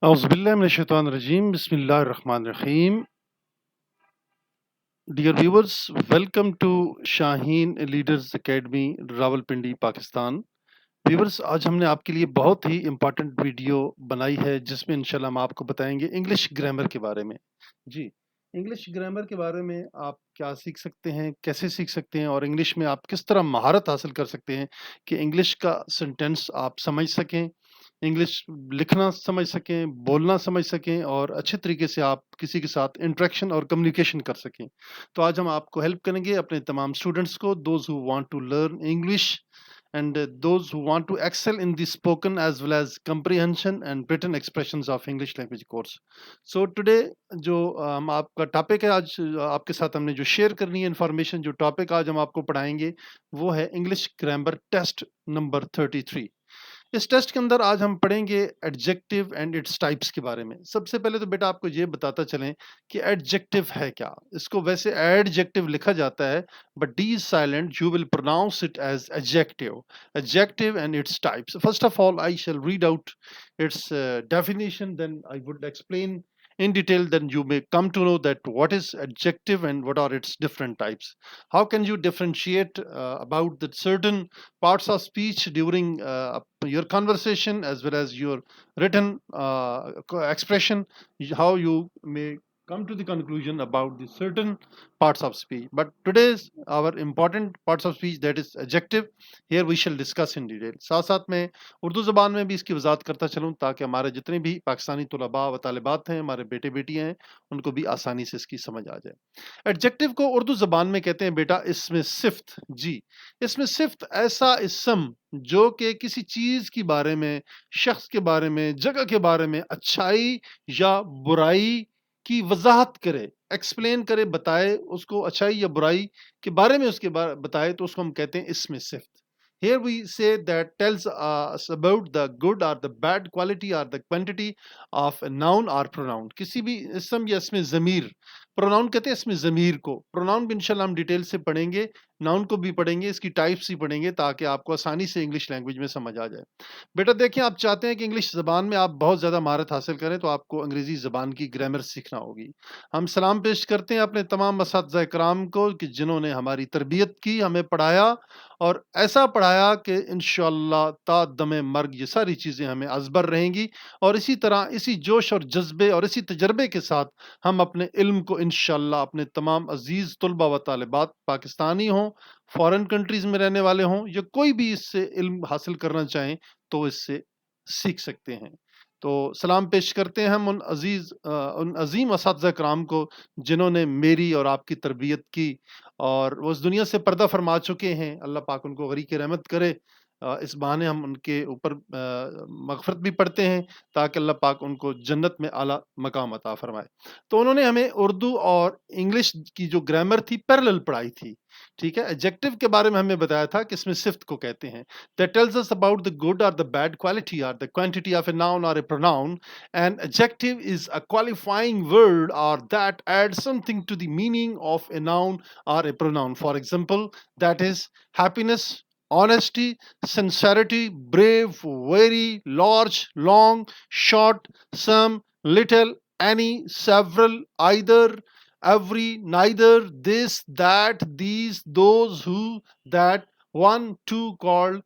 اعوذ باللہ من الشیطان الرجیم بسم اللہ الرحمن الرحیم. Dear viewers, welcome to Shaheen leaders academy Rawalpindi Pakistan. Viewers, آج ہم نے آپ کے لیے بہت ہی امپورٹنٹ ویڈیو بنائی ہے جس میں انشاءاللہ ہم آپ کو بتائیں گے انگلش گرامر کے بارے میں. جی، انگلش گرامر کے بارے میں آپ کیا سیکھ سکتے ہیں، کیسے سیکھ سکتے ہیں، اور انگلش میں آپ کس طرح مہارت حاصل کر سکتے ہیں کہ انگلش کا سینٹینس آپ سمجھ سکیں، انگلش لکھنا سمجھ سکیں، بولنا سمجھ سکیں، اور اچھے طریقے سے آپ کسی کے ساتھ انٹریکشن اور کمیونیکیشن کر سکیں. تو آج ہم آپ کو ہیلپ کریں گے، اپنے تمام اسٹوڈنٹس کو، those who want to learn English and those who want to excel in the spoken as well as comprehension and written expressions of English language course. So today جو ہم آپ کا ٹاپک ہے، آج آپ کے ساتھ ہم نے جو شیئر کرنی ہے انفارمیشن، جو ٹاپک آج ہم آپ کو پڑھائیں گے وہ ہے انگلش گرامر ٹیسٹ نمبر 33. اس ٹیسٹ کے اندر آج ہم پڑھیں گے ایڈجیکٹیو اینڈ اٹس ٹائپس کے بارے میں. سب سے پہلے تو بیٹا آپ کو یہ بتاتا چلیں کہ ایڈجیکٹیو ہے کیا. اس کو ویسے ایڈجیکٹیو لکھا جاتا ہے but D is silent, you will pronounce it as adjective. Adjective and its types. First of all I shall read out its definition, then I would explain in detail, then you may come to know that what is adjective and what are its different types. How can you differentiate about the certain parts of speech during your conversation as well as your written expression, how you may come to the conclusion about the certain parts of speech. But today's our important parts of speech, that is adjective, here we shall discuss in detail. ساتھ ساتھ میں اردو زبان میں بھی اس کی وضاحت کرتا چلوں تاکہ ہمارے جتنے بھی پاکستانی طلباء و طالبات ہیں، ہمارے بیٹے بیٹیاں ہیں، ان کو بھی آسانی سے اس کی سمجھ آ جائے. ایڈجیکٹیو کو اردو زبان میں کہتے ہیں بیٹا اسم صفت. جی، اسم صفت ایسا اسم جو کہ کسی چیز کے بارے میں، شخص کے بارے میں، جگہ کے بارے میں اچھائی یا برائی کی وضاحت کرے، ایکسپلین کرے، بتائے، اس کو اچھائی یا برائی کے بارے میں اس کے بتائے، تو اس کو ہم کہتے ہیں اسم صفت. Here we say that tells us about the good or the bad quality or the quantity of a noun or pronoun. کسی بھی اسم یا اسم ضمیر، پروناؤن کہتے ہیں اسم ضمیر کو. پروناؤن بھی انشاءاللہ ہم ڈیٹیل سے پڑھیں گے، ناؤن کو بھی پڑھیں گے، اس کی ٹائپس ہی پڑھیں گے تاکہ آپ کو آسانی سے انگلش لینگویج میں سمجھ آ جائے. بیٹا دیکھیں، آپ چاہتے ہیں کہ انگلش زبان میں آپ بہت زیادہ مہارت حاصل کریں تو آپ کو انگریزی زبان کی گرامر سیکھنا ہوگی. ہم سلام پیش کرتے ہیں اپنے تمام اساتذہ کرام کو کہ جنہوں نے ہماری تربیت کی، ہمیں پڑھایا اور ایسا پڑھایا کہ انشاءاللہ تا دم مرگ یہ ساری چیزیں ہمیں ازبر رہیں گی، اور اسی طرح اسی جوش اور جذبے اور اسی تجربے کے ساتھ ہم اپنے علم کو انشاءاللہ اپنے تمام عزیز طلبہ و طالبات، پاکستانی ہوں، فورن کنٹریز میں رہنے والے ہوں، یا کوئی بھی اس سے علم حاصل کرنا چاہیں تو اس سے سیکھ سکتے ہیں. تو سلام پیش کرتے ہیں ہم ان عظیم اساتذہ کرام کو جنہوں نے میری اور آپ کی تربیت کی، اور وہ اس دنیا سے پردہ فرما چکے ہیں. اللہ پاک ان کو غریق رحمت کرے. اس بہانے ہم ان کے اوپر مغفرت بھی پڑھتے ہیں تاکہ اللہ پاک ان کو جنت میں اعلیٰ مقام عطا فرمائے. تو انہوں نے ہمیں اردو اور انگلش کی جو گرامر تھی پیرلل پڑھائی تھی. ٹھیک ہے، ایڈجیکٹیو کے بارے میں ہمیں بتایا تھا کہ اس میں صفت کو کہتے ہیں. That tells us about the good or the bad quality or the quantity of a noun or a pronoun. An adjective is a qualifying word or that adds something to the meaning of a noun or a pronoun. For example, that is happiness, honesty, sincerity, brave, very, large, long, short, some, little, any, several, either, every, neither, this, that, these, those, who, that, one, two called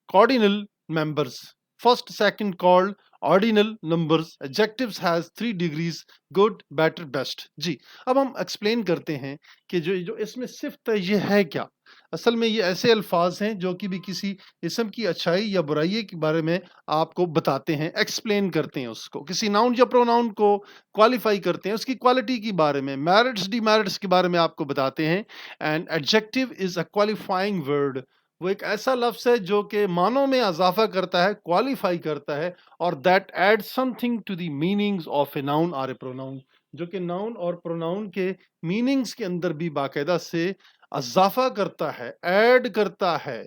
cardinal members. First, second called ordinal numbers. Adjectives has 3 degrees: good, better, best. جی، اب ہم explain کرتے ہیں کہ جو اس میں صفت ہے یہ ہے کیا. اصل میں یہ ایسے الفاظ ہیں جو کہ بھی کسی اسم کی اچھائی یا برائی کے بارے میں آپ کو بتاتے ہیں، ایکسپلین کرتے ہیں، اس کو کسی ناؤن یا پروناؤن کو کوالیفائی کرتے ہیں، اس کی کوالٹی کے بارے میں، میرٹس ڈی میرٹس کے بارے میں آپ کو بتاتے ہیں. And adjective is a qualifying word. وہ ایک ایسا لفظ ہے جو کہ معنوں میں اضافہ کرتا ہے، کوالیفائی کرتا ہے، اور that add something to the meanings of a noun or a pronoun, جو کہ ناؤن اور پروناؤن کے میننگز کے اندر بھی باقاعدہ سے اضافہ کرتا ہے، ایڈ کرتا ہے.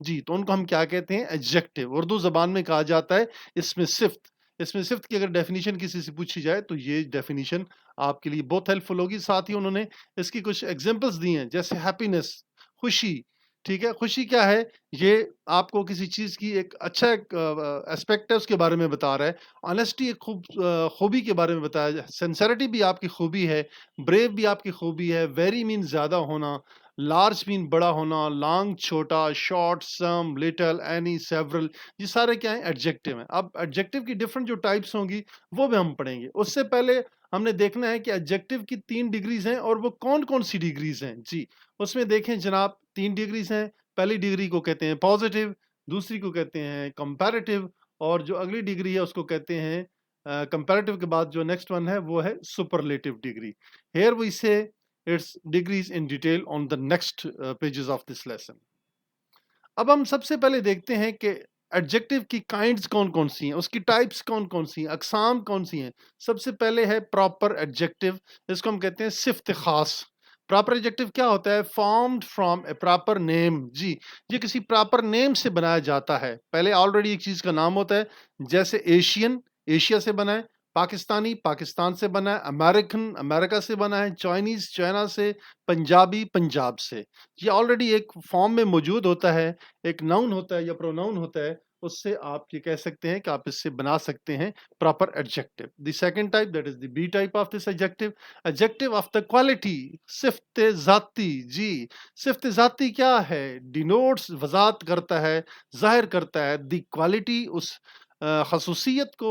جی، تو ان کو ہم کیا کہتے ہیں؟ ایڈجیکٹیو. اردو زبان میں کہا جاتا ہے اسم صفت. اسم صفت کی اگر ڈیفینیشن کسی سے پوچھی جائے تو یہ ڈیفینیشن آپ کے لیے بہت ہیلپ فل ہوگی. ساتھ ہی انہوں نے اس کی کچھ ایگزامپلس دی ہیں، جیسے ہیپینس، خوشی، ٹھیک ہے، خوشی کیا ہے؟ یہ آپ کو کسی چیز کی ایک اچھا ایک اسپیکٹ ہے، اس کے بارے میں بتا رہا ہے. آنیسٹی ایک خوبی کے بارے میں بتایا. سنسیرٹی بھی آپ کی خوبی ہے. بریو بھی آپ کی خوبی ہے. ویری مین زیادہ ہونا. لارج مین بڑا ہونا. لانگ چھوٹا. شارٹ سم لٹل اینی سیورل. یہ سارے کیا ہیں؟ ایڈجیکٹو ہیں. اب ایڈجیکٹو کی ڈفرنٹ جو ٹائپس ہوں گی وہ بھی ہم پڑھیں گے. اس سے پہلے ہم نے دیکھنا ہے کہ ایڈجیکٹو کی 3 ڈگریز ہیں اور وہ کون کون سی ڈگریز ہیں. جی اس میں دیکھیں جناب 3 ڈگریز ہیں. پہلی ڈگری کو کہتے ہیں پازیٹیو، دوسری کو کہتے ہیں کمپیریٹیو، اور جو اگلی ڈگری ہے اس کو کہتے ہیں کمپیریٹیو کے بعد جو نیکسٹ ون ہے وہ ہے سپرلیٹیو degree. Here we say its degrees in detail on the next pages of this lesson. اب ہم سب سے پہلے دیکھتے ہیں کہ ایڈجیکٹو کی کائنڈز کون کون سی ہیں، اس کی ٹائپس کون کون سی ہیں، اقسام کون سی ہیں. سب سے پہلے ہے پراپر ایڈجیکٹو. اس کو ہم کہتے ہیں صفت خاص. پراپر ایڈجیکٹو کیا ہوتا ہے؟ فارمڈ فرام اے پراپر نیم. جی یہ کسی پراپر نیم سے بنایا جاتا ہے. پہلے آلریڈی ایک چیز کا نام ہوتا ہے، جیسے ایشین ایشیا سے بنا ہے، پاکستانی پاکستان سے بنا ہے، امریکن امریکہ سے بنا ہے، چائنیز چائنا سے، پنجابی پنجاب سے. یہ آلریڈی ایک فارم میں موجود ہوتا ہے، ایک ناؤن ہوتا ہے یا پروناؤن ہوتا ہے. اس سے آپ یہ کہہ سکتے ہیں کہ آپ اس سے بنا سکتے ہیں proper adjective. The second type that is the B type of this adjective. Adjective of the quality, صفت ذاتی. جی صفت ذاتی کیا ہے؟ ڈینوٹس وضاحت کرتا ہے، ظاہر کرتا ہے دی کوالٹی، اس خصوصیت کو،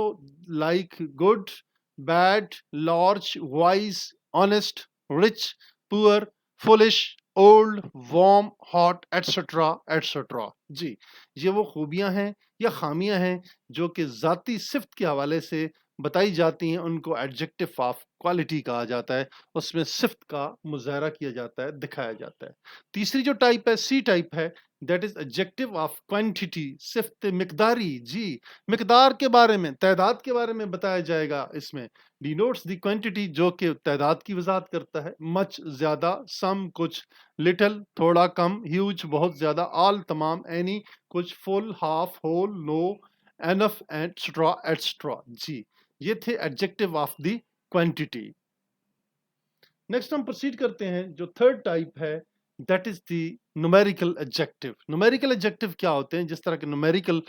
like good, bad, large, wise, honest, rich, poor, foolish, old, warm, hot, etcetera etcetera. جی یہ وہ خوبیاں ہیں یا خامیاں ہیں جو کہ ذاتی صفت کے حوالے سے بتائی جاتی ہیں، ان کو ایڈجیکٹو آف کوالٹی کہا جاتا ہے. اس میں صفت کا مظاہرہ کیا جاتا ہے، دکھایا جاتا ہے. تیسری جو ٹائپ ہے سی ٹائپ ہے، that is adjective of quantity, صفت مقداری. جی مقدار کے بارے میں، تعداد کے بارے میں بتایا جائے گا. اس میں ڈینوٹس دی کوانٹٹی جو کہ تعداد کی وضاحت کرتا ہے. مچ زیادہ، سم کچھ، لٹل تھوڑا کم، ہیوج بہت زیادہ، آل تمام، اینی کچھ، فل ہاف ہول نو، اینف ایٹسٹرا ایٹسٹرا. جی یہ تھے adjective of the quantity. Next ہم پروسیڈ کرتے ہیں. جو تھرڈ ٹائپ ہے that is the numerical adjective. Numerical adjective کیا ہوتے ہیں؟ جس طرح کے نومیریکل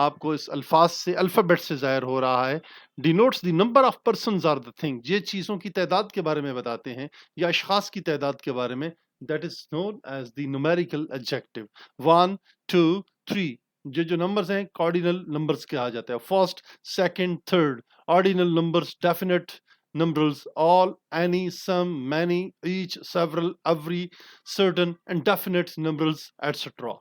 آپ کو اس الفاظ سے، الفابیٹ سے ظاہر ہو رہا ہے. Denotes the number of persons are the thing. یہ چیزوں کی تعداد کے بارے میں بتاتے ہیں یا اشخاص کی تعداد کے بارے میں. That is known as the numerical adjective. 1 2 3 جو نمبرز ہیں کارڈینل نمبرز کہا جاتا ہے. First, second, third. Ordinal numbers definite numbers, all, any, some, many, each, several, every, certain, and definite numbers, etc.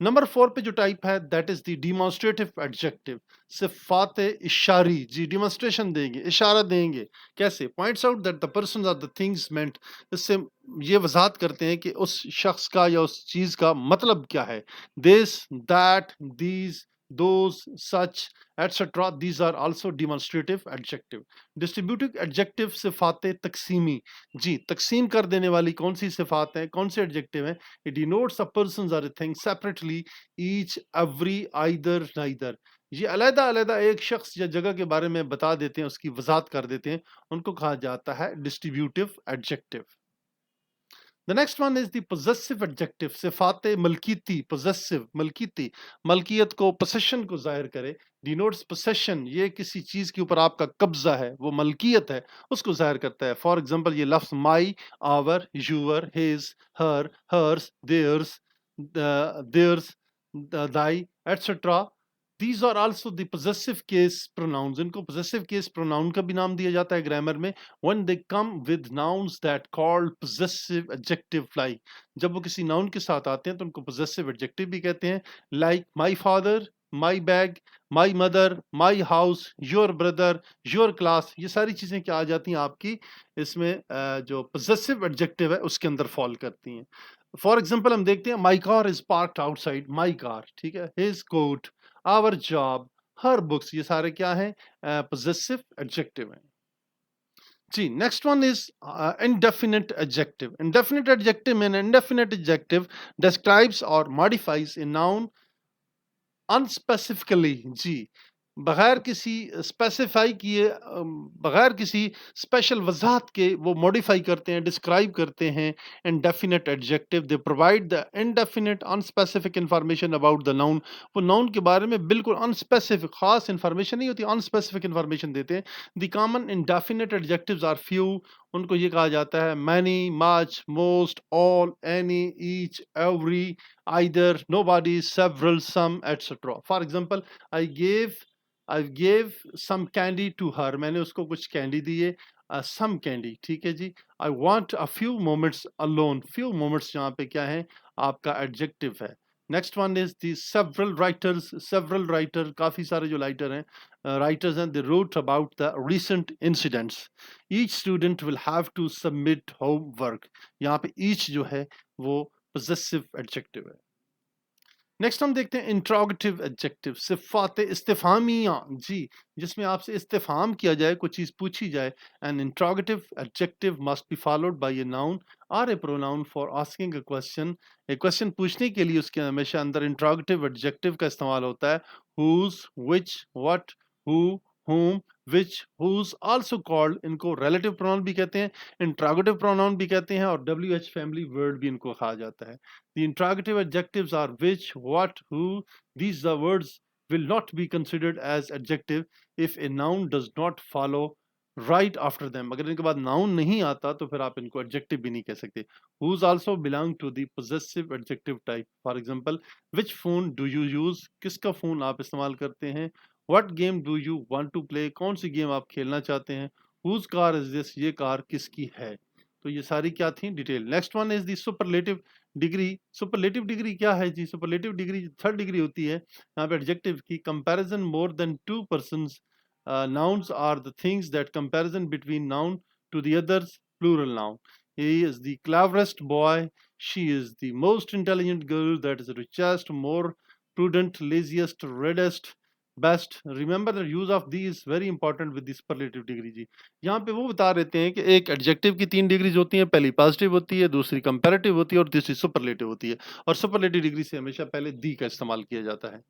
Number 4 پہ جو ٹائپ ہے that is the ڈیمانسٹریٹو adjective. صفات اشاری. جی demonstration دیں گے، اشارہ دیں گے. کیسے؟ Points out that the persons are the things meant. اس سے یہ وضاحت کرتے ہیں کہ اس شخص کا یا اس چیز کا مطلب کیا ہے. This, that, these, those, such, etc. These are also demonstrative adjective. Distributive adjective صفات تقسیمی. جی تقسیم کر دینے والی کون سی صفات ہیں، کون سے ایڈجیکٹو ہیں؟ It denotes a persons or a thing separately, each, every, either, neither. یہ علیحدہ علیحدہ ایک شخص یا جگہ کے بارے میں بتا دیتے ہیں، اس کی وضاحت کر دیتے ہیں. ان کو کہا جاتا ہے distributive adjective. The next one is the possessive adjective. صفات ملکیتی. possessive ملکیتی، ملکیت کو، possession کو ظاہر کرے. denotes possession، یہ کسی چیز کے اوپر آپ کا قبضہ ہے، وہ ملکیت ہے، اس کو ظاہر کرتا ہے. فار ایگزامپل یہ لفظ my, our, your, his, her, hers, theirs, thy, etc. These are also the possessive case pronouns. ان کو possessive case pronoun کا بھی نام دیا جاتا ہے گرامر میں. When they come with nouns that called possessive adjective like. جب وہ کسی noun کے ساتھ آتے ہیں تو ان کو possessive adjective بھی کہتے ہیں. Like my father, my bag, my mother, my house, your brother, your class. یہ ساری چیزیں کیا آ جاتی ہیں آپ کی اس میں جو possessive adjective ہے اس کے اندر فال کرتی ہیں. فار ایگزامپل ہم دیکھتے ہیں my car is parked outside. my car، ٹھیک ہے. his coat, our job, her books. یہ سارے کیا ہیں؟ possessive adjective ہیں. جی next one is indefinite adjective. Indefinite adjective میں indefinite adjective describes or modifies a noun unspecifically. جی بغیر کسی اسپیسیفائی کیے، بغیر کسی اسپیشل وضاحت کے وہ موڈیفائی کرتے ہیں، ڈسکرائب کرتے ہیں indefinite adjective. They provide the indefinite unspecific information about the noun. وہ ناؤن کے بارے میں بالکل انسپیسیفک، خاص انفارمیشن نہیں ہوتی، انسپیسیفک انفارمیشن دیتے ہیں. The common indefinite adjectives are few. ان کو یہ کہا جاتا ہے many, much, most, all, any, each, every, either, nobody, several, some, etc. For example, I gave some candy to her. میں نے اس کو کچھ کینڈی دیے. some candy. ٹھیک ہے جی. I want a few moments alone. few moments یہاں پہ کیا ہے؟ آپ کا ایڈجیکٹو ہے. Next one is the several writers. several writer، کافی سارے جو رائٹر ہیں، writers ہیں، they wrote about the recent incidents. each student will have to submit homework. یہاں پہ each جو ہے وہ possessive adjective ہے. نیکسٹ ہم دیکھتے ہیں انٹروگیٹو ایڈجیکٹو، صفات استفہامیہ، جی، جس میں آپ سے استفہام کیا جائے، کوئی چیز پوچھی جائے. An interrogative adjective must be followed by a noun or a pronoun for asking a question. ایک کوشچن پوچھنے کے لیے اس کے ہمیشہ اندر انٹروگیٹو ایڈجیکٹو کا استعمال ہوتا ہے. whose, which, what, who, whom, which, whose. also called، ان کو ریلیٹو پروناؤن بھی کہتے ہیں، انٹروگیٹو پروناؤن بھی کہتے ہیں، اور WH فیملی ورڈ بھی ان کو کہا جاتا ہے. The interrogative adjectives are which, what, who. These the words will not be considered as adjective if a noun does not follow right after them. اگر ان کے بعد noun نہیں آتا تو پھر آپ ان کو adjective بھی نہیں کہہ سکتے. Whose also belong to the possessive adjective type. For example, which phone do you use? کس کا فون آپ استعمال کرتے ہیں؟ What game do you want to play? کون سی گیم آپ کھیلنا چاہتے ہیں؟ Whose car is this? یہ کار کس کی ہے؟ تو یہ ساری کیا تھیں؟ Detail. Next one is the superlative degree. Superlative degree کیا ہے جی؟ سپرلیٹو ڈگری تھرڈ ڈگری ہوتی ہے یہاں پہ ایڈجیکٹو کی. Comparison more than two persons. nouns are the things that comparison between noun to the others, plural noun. He is the cleverest boy. She is the most intelligent girl. That is richest, more prudent, laziest, reddest, best. Remember the use of these very important with the superlative degree جی. یہاں پہ وہ بتا رہتے ہیں کہ ایک adjective کی 3 degrees ہوتی ہیں. پہلی پازیٹیو ہوتی ہے، دوسری کمپیریٹیو ہوتی ہے، اور تیسری سپرلیٹیو ہوتی ہے. اور سپرلیٹیو ڈگری سے ہمیشہ پہلے دی کا استعمال کیا جاتا ہے.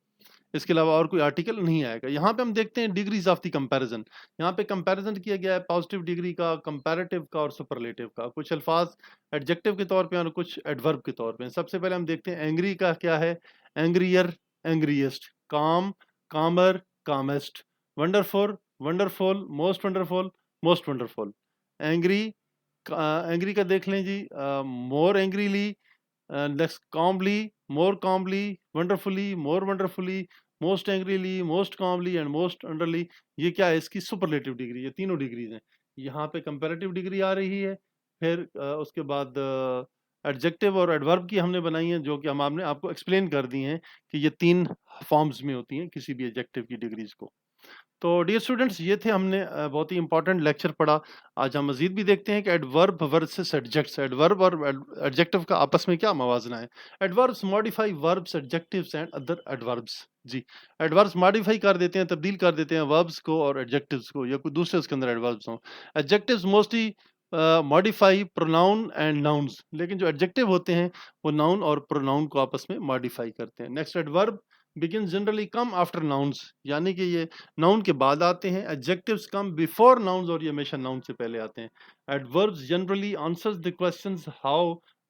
اس کے علاوہ اور کوئی آرٹیکل نہیں آئے گا. یہاں پہ ہم دیکھتے ہیں ڈگریز آف دی کمپیریزن. یہاں پہ کمپیریزن کیا گیا ہے پازیٹیو ڈگری کا، کمپیریٹیو کا اور سپرلیٹیو کا. کچھ الفاظ ایڈجیکٹو کے طور پہ اور کچھ ایڈورب کے طور پہ. سب سے پہلے ہم دیکھتے ہیں اینگری کا کیا ہے. Angrier, angriest. Calm, calmer, calmest. Wonderful, wonderful. Most wonderful, most wonderful. Angry, angry کا دیکھ لیں جی. More angrily, calmly, more calmly, wonderfully, more wonderfully, most angrily, most calmly and most underly. یہ کیا ہے؟ اس کی سپرلیٹیو ڈگری. یہ تینوں ڈگریز ہیں. یہاں پہ کمپیریٹیو ڈگری آ رہی ہے. پھر اس کے بعد ایڈجیکٹو اور ایڈورب کی ہم نے بنائی ہیں، جو کہ ہم نے آپ کو ایکسپلین کر دی ہیں کہ یہ 3 فارمز میں ہوتی ہیں کسی بھی ایڈجیکٹو کی ڈگریز کو. تو ڈیئر اسٹوڈنٹس، یہ تھے ہم نے بہت ہی امپورٹنٹ لیکچر پڑھا. آج ہم مزید بھی دیکھتے ہیں کہ ایڈورب ورسس ایڈجیکٹس. ایڈورب اور ایڈجیکٹو کا آپس میں کیا موازنہ ہے. Adverbs modify verbs, adjectives and other adverbs. جی، ایڈوربس ماڈیفائی کر دیتے ہیں، تبدیل کر دیتے ہیں وربس کو اور ایڈجیکٹوز کو، یا کوئی دوسرے اس کے اندر ایڈوربس ہوں. Adjectives mostly modify pronoun and nouns. لیکن جو ایڈجیکٹو ہوتے ہیں وہ ناؤن اور پروناؤن کو آپس میں ماڈیفائی کرتے ہیں. Next, adverb begins generally come after nouns. یعنی کہ یہ ناؤن کے بعد آتے ہیں. adjectives come before nouns، اور یہ ہمیشہ ناؤن سے پہلے آتے ہیں. adverbs generally answers the questions how,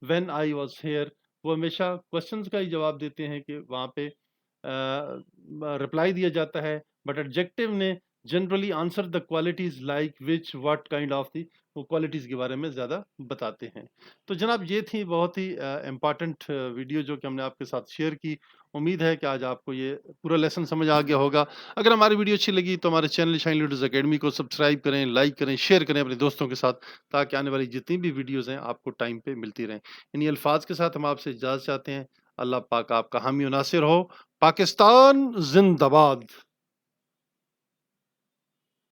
when I was here. وہ ہمیشہ questions کا ہی جواب دیتے ہیں کہ وہاں پہ reply دیا جاتا ہے. but adjective نے generally answer the qualities like which, what, kind of the، وہ کوالٹیز کے بارے میں زیادہ بتاتے ہیں. تو جناب یہ تھی بہت ہی امپارٹنٹ ویڈیو جو کہ ہم نے آپ کے ساتھ شیئر کی. امید ہے کہ آج آپ کو یہ پورا لیسن سمجھ آ گیا ہوگا. اگر ہماری ویڈیو اچھی لگی تو ہمارے چینل شائن لیڈرز اکیڈمی کو سبسکرائب کریں، لائک کریں، شیئر کریں اپنے دوستوں کے ساتھ، تاکہ آنے والی جتنی بھی ویڈیوز ہیں آپ کو ٹائم پہ ملتی رہیں. انہی الفاظ کے ساتھ ہم آپ سے اجازت چاہتے ہیں. اللہ پاک آپ کا حامی و ناصر ہو. پاکستان زندہ باد.